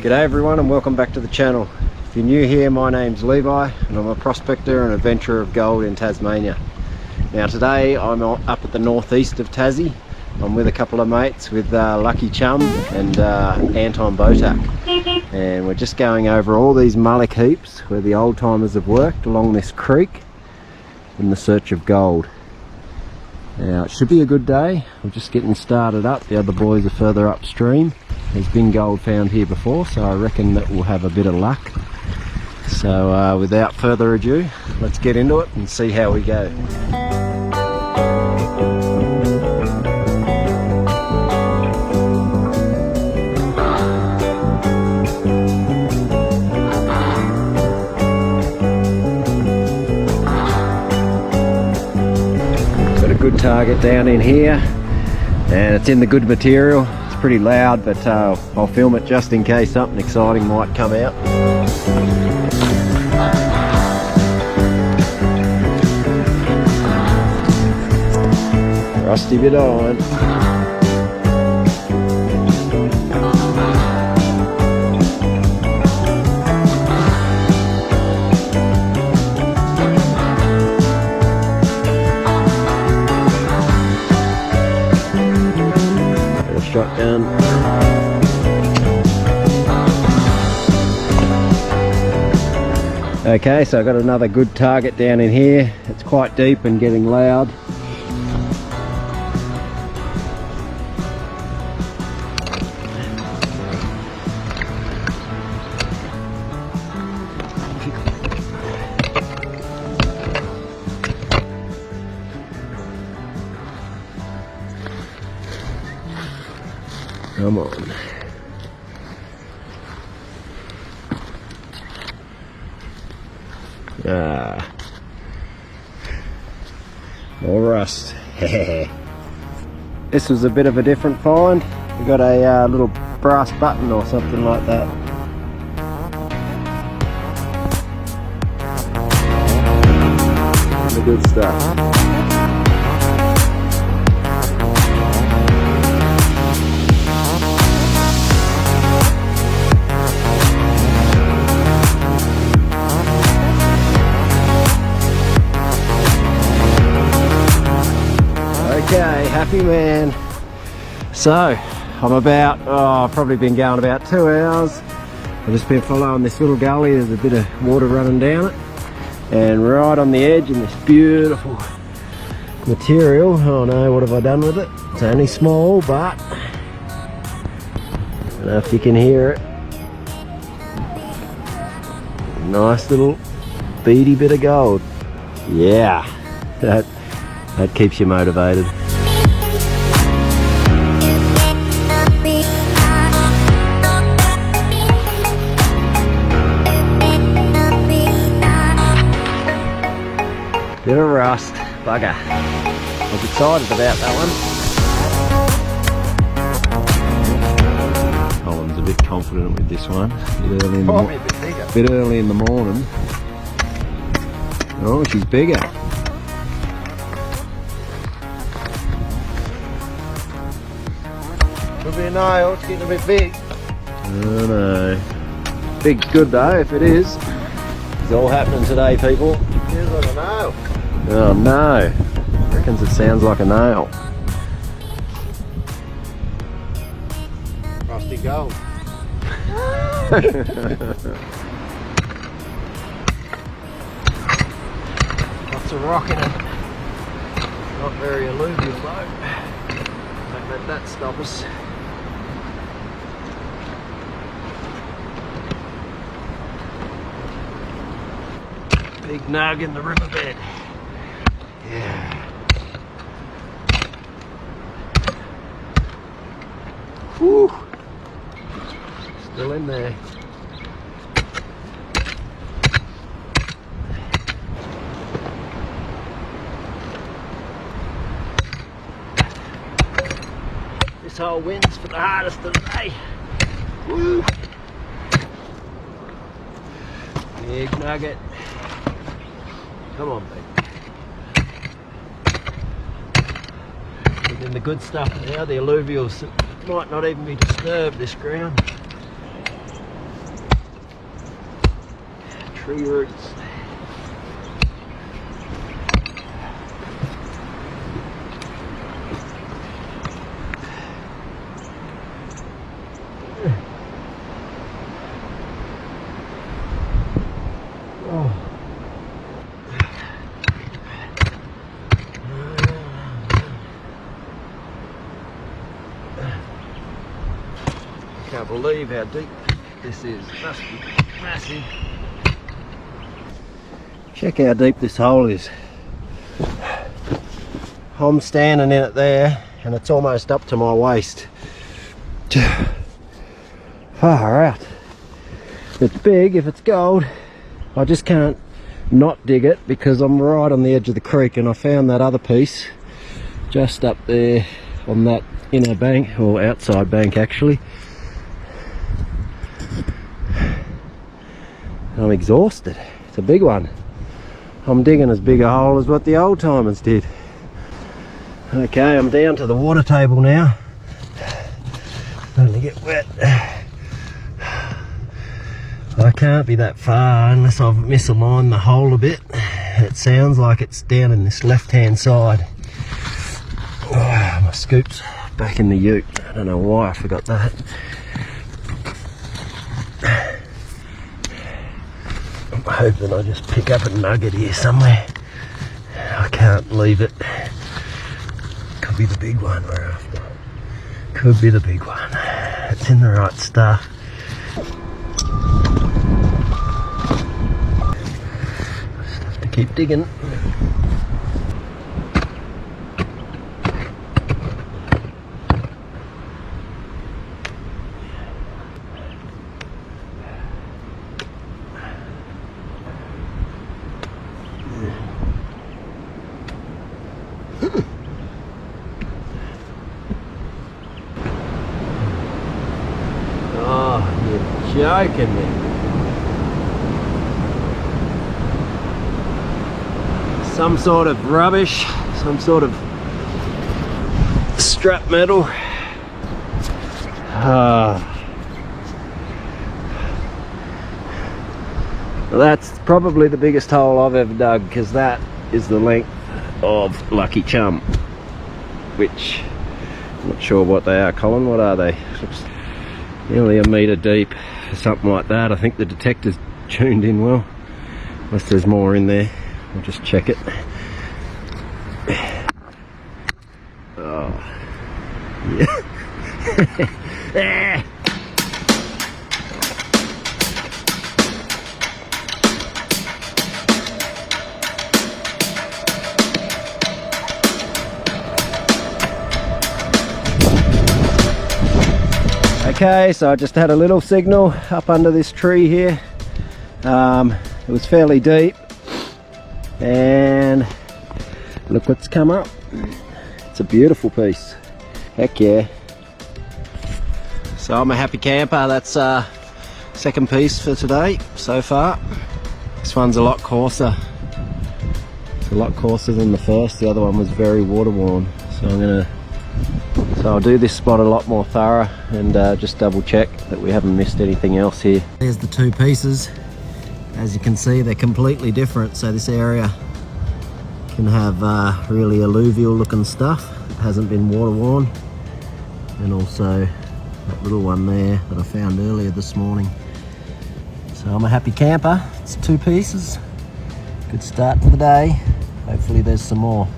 G'day everyone and welcome back to the channel. If you're new here, my name's Levi and I'm a prospector and adventurer of gold in Tasmania. Now today I'm up at the northeast of Tassie. I'm with a couple of mates with Lucky Chum and Anton Botak, and we're just going over all these mullock heaps where the old timers have worked along this creek in the search of gold. Now it should be a good day. I'm just getting started up. The other boys are further upstream. There's been gold found here before, so I reckon that we'll have a bit of luck. So without further ado, let's get into it and see how we go. Got a good target down in here, and it's in the good material. Pretty loud, but I'll film it just in case something exciting might come out. Rusty bit iron. Shotgun. Okay, so I've got another good target down in here. It's quite deep and getting loud. Come on. More rust. This was a bit of a different find. We got a little brass button or something like that. The good stuff. Okay, happy man. So I'm about, I've probably been going about 2 hours. I've just been following this little gully. There's a bit of water running down it, and right on the edge in this beautiful material. Oh no, what have I done with it? It's only small, but I don't know if you can hear it. Nice little beady bit of gold. Yeah, that keeps you motivated. Bit of rust, bugger. I was excited about that one. Colin's a bit confident with this one. Bit early in the morning. Oh, she's bigger. Could be a nail, it's getting a bit big. Oh no. Big good though, if it is. It's all happening today, people. It feels like a nail. Oh no. Reckons it sounds like a nail. Rusty gold. Lots of rock in it. Not very alluvial though. Don't let that stop us. Big nug in the riverbed. Yeah. Whew. Still in there. This hole wins for the hardest of the day. Woo. Big nugget. Come on, baby. Within the good stuff now, the alluvials might not even be disturbed, this ground. tree roots. Can't believe how deep this is. It must be massive. Check how deep this hole is. I'm standing in it there and it's almost up to my waist. Far out. It's big if it's gold. I just can't not dig it because I'm right on the edge of the creek, and I found that other piece just up there on that inner bank, or outside bank actually. I'm exhausted. It's a big one. I'm digging as big a hole as what the old timers did. Okay, I'm down to the water table now. Starting to get wet. I can't be that far unless I've misaligned the hole a bit. It sounds like it's down in this left hand side. Oh, my scoop's back in the ute. I don't know why I forgot that. I'm hoping I just pick up a nugget here somewhere. I can't leave it. Could be the big one we're after. Could be the big one. It's in the right stuff. Just have to keep digging. Oh, you're joking me. Some sort of rubbish, some sort of strap metal. Well, that's probably the biggest hole I've ever dug, because that is the length of Lucky Chum, which I'm not sure what they are. Colin, what are they? Looks nearly a metre deep or something like that. I think the detector's tuned in well, unless there's more in there. I'll just check it. Oh yeah. Okay, so I just had a little signal up under this tree here. It was fairly deep, and look what's come up. It's a beautiful piece. Heck yeah. So I'm a happy camper. That's second piece for today so far. This one's a lot coarser. It's a lot coarser than the first. The other one was very water worn. So I'll do this spot a lot more thorough and just double check that we haven't missed anything else here. There's the two pieces. As you can see, they're completely different. So this area can have really alluvial looking stuff that hasn't been water worn, and also that little one there that I found earlier this morning. So I'm a happy camper. It's two pieces. Good start to the day. Hopefully there's some more.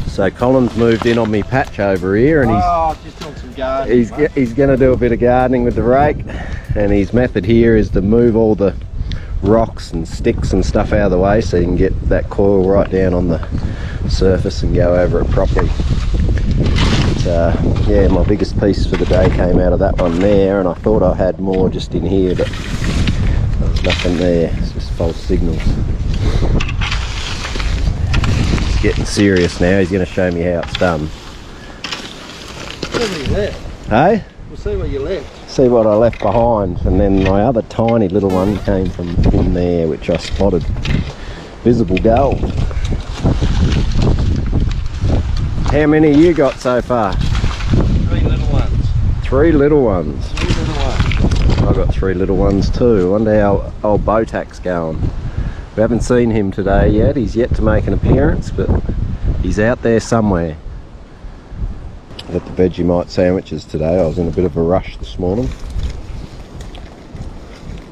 So Colin's moved in on me patch over here, and just doing some gardening, he's going to do a bit of gardening with the rake, and his method here is to move all the rocks and sticks and stuff out of the way so you can get that coil right down on the surface and go over it properly. But, yeah, my biggest piece for the day came out of that one there, and I thought I had more just in here, but there's nothing there. It's just false signals. Getting serious now. He's going to show me how it's done. See what you left. Hey? We'll see what you left. See what I left behind, and then my other tiny little one came from in there, which I spotted. Visible gold. How many you got so far? 3 little ones. 3 little ones. I've got 3 little ones too. I wonder how old Botak's going. We haven't seen him today yet. He's yet to make an appearance, but he's out there somewhere. I got the Vegemite sandwiches today. I was in a bit of a rush this morning.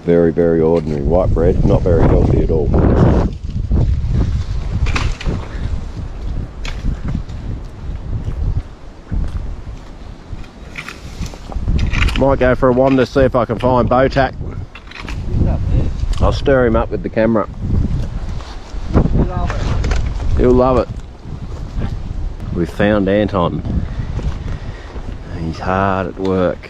Very, very ordinary white bread, not very healthy at all. Might go for a wander, see if I can find Botak. I'll stir him up with the camera. He'll love it. We've found Anton. He's hard at work.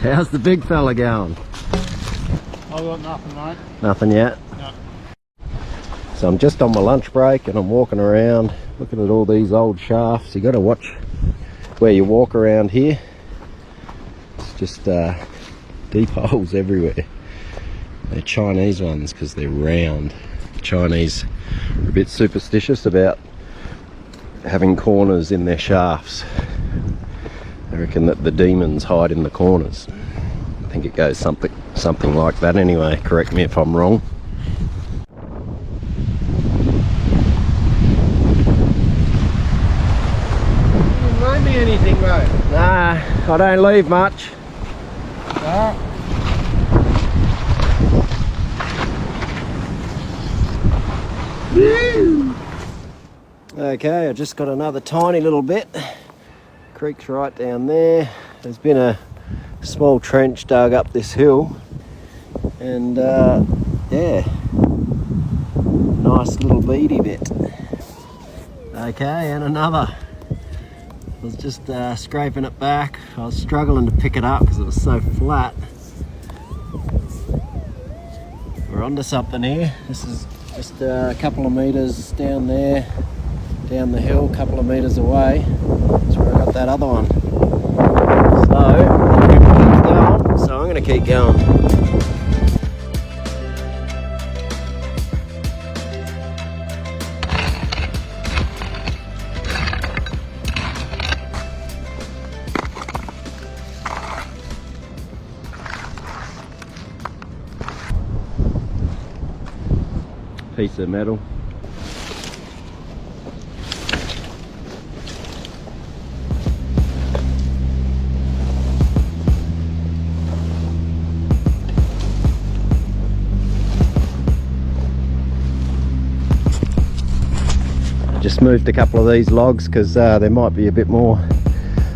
How's the big fella going? I've got nothing, mate. Nothing yet? No. So I'm just on my lunch break and I'm walking around looking at all these old shafts. You got to watch where you walk around here. It's just deep holes everywhere. They're Chinese ones because they're round. The Chinese are a bit superstitious about having corners in their shafts. I reckon that the demons hide in the corners. I think it goes something like that anyway. Correct me if I'm wrong. You didn't loan me anything, mate. Nah, I don't leave much. No. Okay, I just got another tiny little bit. Creek's right down there. There's been a small trench dug up this hill, and yeah, nice little beady bit. Okay, and another. I was just scraping it back. I was struggling to pick it up because it was so flat. We're onto something here. This is just a couple of metres down there, down the hill, a couple of metres away. That's where I got that other one. So I'm going to keep going. Piece of metal. Just moved a couple of these logs because there might be a bit more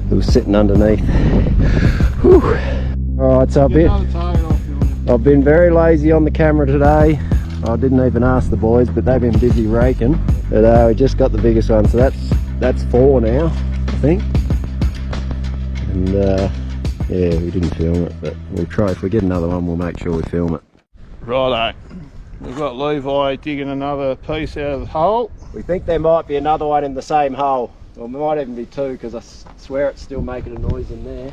that was sitting underneath. Alright, so I've been very lazy on the camera today. I didn't even ask the boys, but they've been busy raking. But we just got the biggest one, so that's 4 now, I think. And yeah, we didn't film it, but we'll try. If we get another one, we'll make sure we film it. Righto. We've got Levi digging another piece out of the hole. We think there might be another one in the same hole. Well, there might even be 2, because I swear it's still making a noise in there.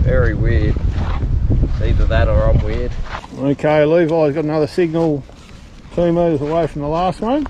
Very weird. It's either that or I'm weird. Okay, Levi's got another signal 2 metres away from the last one.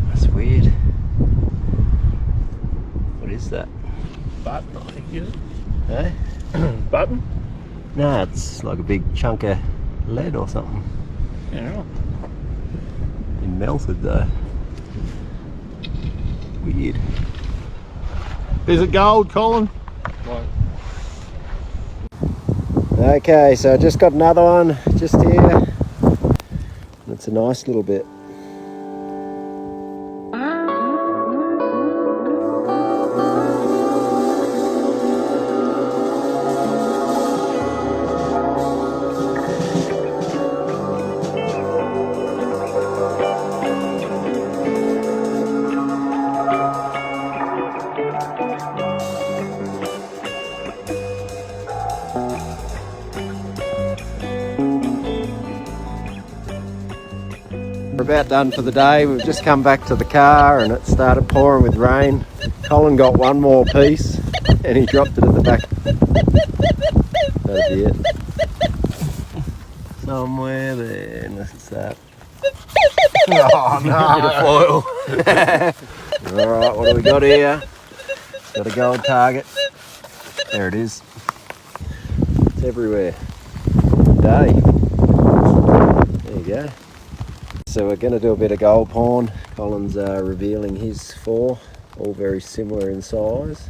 That's weird. What is that? Button, I think, is it? Eh? Button? No, it's like a big chunk of lead or something. Yeah. It melted though. Weird. Is it gold, Colin? Right. Okay, so I just got another one just here. It's a nice little bit. We're about done for the day. We've just come back to the car and it started pouring with rain. Colin got one more piece and he dropped it at the back. That'll be it. Somewhere there, unless it's that. Oh no! Alright, what do we got here? Got a gold target. There it is. It's everywhere. Good day. There you go. So we're going to do a bit of gold pawn. Colin's revealing his 4, all very similar in size.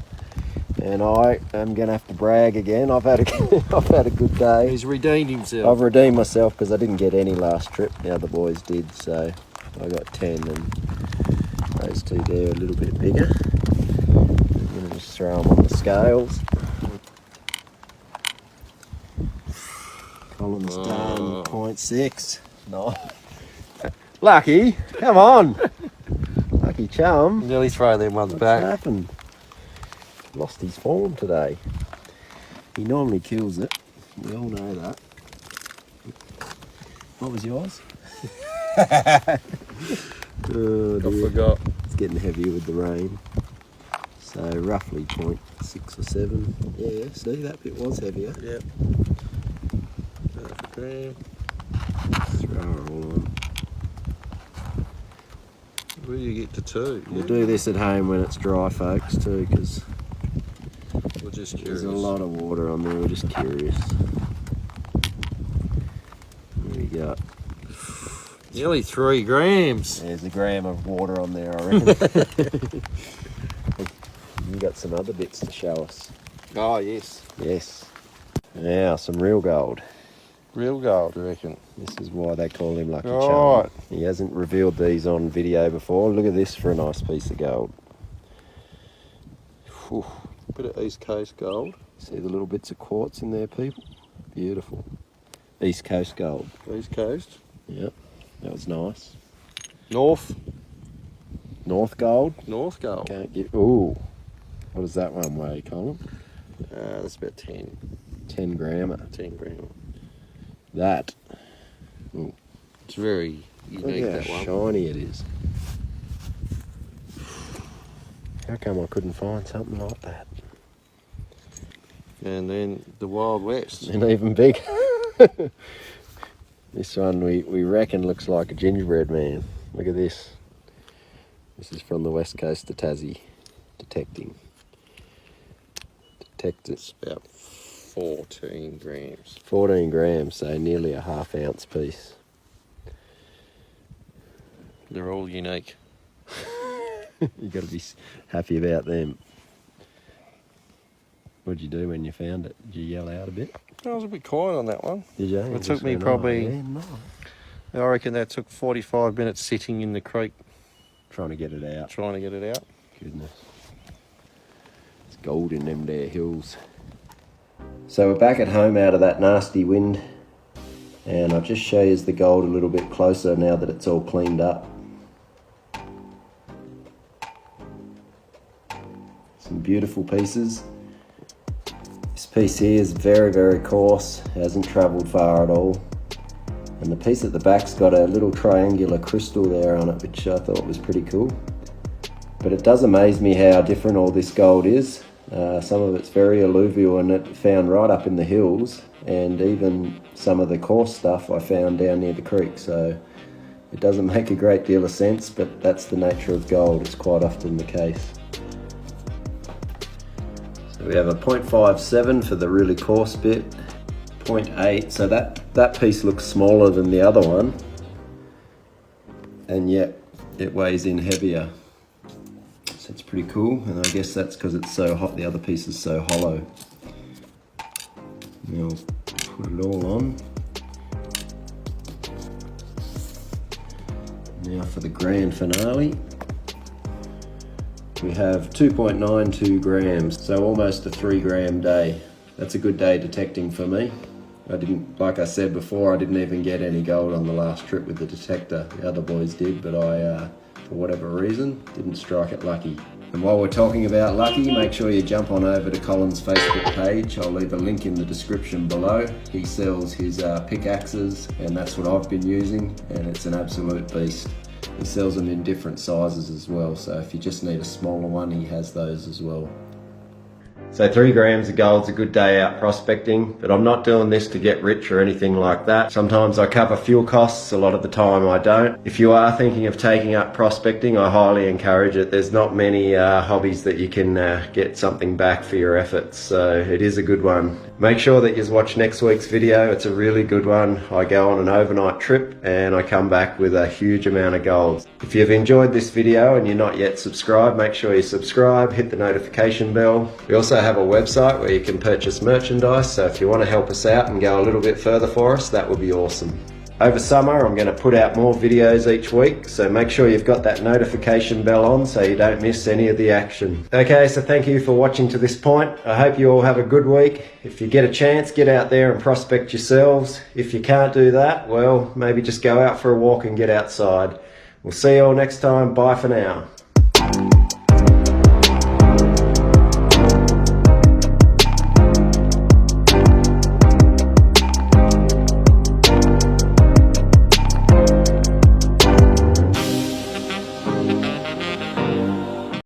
And I am going to have to brag again. I've had a good day. He's redeemed himself. I've redeemed myself because I didn't get any last trip. The other boys did, so I got 10 and those two there are a little bit bigger. I'm going to just throw them on the scales. Colin's done 0.6. No. Lucky, come on. Lucky chum. Nearly throw them ones What's back. happened? Lost his form today. He normally kills it. We all know that. What was yours? Oh, I dear. forgot. It's getting heavier with the rain. So roughly 0.6 or 7. Yeah, see that bit was heavier. Yep. Half a gram. Throw her all on. Where do you get to 2? We'll do this at home when it's dry, folks, too, because We're just there's curious. a lot of water on there. We're just curious. There we go. Nearly 3 grams. There's a gram of water on there, I reckon. You got some other bits to show us. Oh, yes. Yes. Now, some real gold. Real gold, I reckon. This is why they call him Lucky Right. Charm. He hasn't revealed these on video before. Look at this for a nice piece of gold. Whew. Bit of East Coast gold. See the little bits of quartz in there, people? Beautiful. East Coast gold. East Coast. Yep, that was nice. North. North gold. North gold. Can't get. Ooh, what does that one weigh, Colin? That's about 10. 10 grammer. 10 gram. That. It's very Look unique, how that one. shiny it is. How come I couldn't find something like that? And then the Wild West. And even bigger. This one we reckon looks like a gingerbread man. Look at this. This is from the west coast of Tassie. Detecting. Detect it. It's about 14 grams. 14 grams, so nearly a ½ ounce piece. They're all unique. You got to be happy about them. What'd you do when you found it? Did you yell out a bit? I was a bit quiet on that one. Did you? It Just took me went, probably- "Oh, yeah, no." I reckon that took 45 minutes sitting in the creek Trying to get it out. trying to get it out. Goodness. It's gold in them there hills. So we're back at home out of that nasty wind. And I'll just show you the gold a little bit closer now that it's all cleaned up. Some beautiful pieces. This piece here is very, very coarse. It hasn't travelled far at all. And the piece at the back's got a little triangular crystal there on it, which I thought was pretty cool. But it does amaze me how different all this gold is. Some of it's very alluvial and it found right up in the hills, and even some of the coarse stuff I found down near the creek. So it doesn't make a great deal of sense, but that's the nature of gold. It's quite often the case. So we have a 0.57 for the really coarse bit, 0.8, so that piece looks smaller than the other one, and yet it weighs in heavier. So it's pretty cool, and I guess that's because it's so hot, the other piece is so hollow. Now put it all on. Now for the grand finale. We have 2.92 grams, so almost a 3 gram day. That's a good day detecting for me. Like I said before, I didn't even get any gold on the last trip with the detector. The other boys did, but I, for whatever reason, didn't strike it lucky. And while we're talking about lucky, make sure you jump on over to Colin's Facebook page. I'll leave a link in the description below. He sells his pickaxes, and that's what I've been using, and it's an absolute beast. He sells them in different sizes as well, so if you just need a smaller one, he has those as well. So 3 grams of gold's a good day out prospecting, but I'm not doing this to get rich or anything like that. Sometimes I cover fuel costs, a lot of the time I don't. If you are thinking of taking up prospecting, I highly encourage it. There's not many hobbies that you can get something back for your efforts, so it is a good one. Make sure that you watch next week's video, it's a really good one. I go on an overnight trip and I come back with a huge amount of gold. If you've enjoyed this video and you're not yet subscribed, make sure you subscribe, hit the notification bell. We also have a website where you can purchase merchandise, so if you want to help us out and go a little bit further for us, that would be awesome. Over summer, I'm going to put out more videos each week, so make sure you've got that notification bell on so you don't miss any of the action. Okay, so thank you for watching to this point. I hope you all have a good week. If you get a chance, get out there and prospect yourselves. If you can't do that, well, maybe just go out for a walk and get outside. We'll see you all next time. Bye for now.